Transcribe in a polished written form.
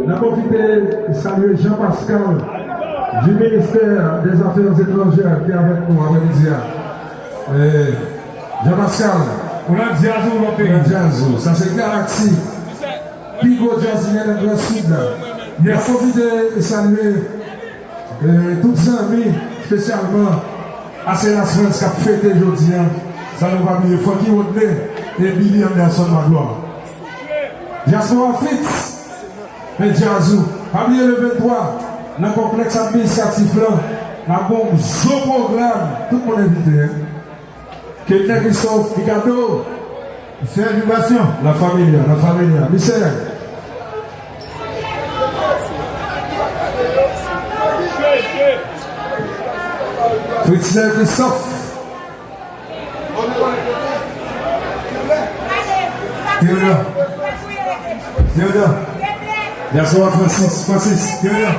On a profité de saluer Jean-Pascal du ministère des Affaires étrangères qui est avec nous à Média. Jean-Pascal, on a Diazou, mon pays. Diazou, ça c'est Galaxy. Pigo Diazou, dans le Grand Sud. On a profité de saluer tous les amis, spécialement à Célastrin qui a fêté aujourd'hui. Ça nous va bien. Foki Rodney et Billy Anderson Magloire. Diaspora Fritz et Diazou. Parmi le 23, dans le complexe administratif là, nous avons un programme. Tout le monde invité. Quelqu'un Christophe Picado. C'est l'éducation. La famille. Michel. Fritz Christophe. Théodore. Diaspora Francis. Théodore.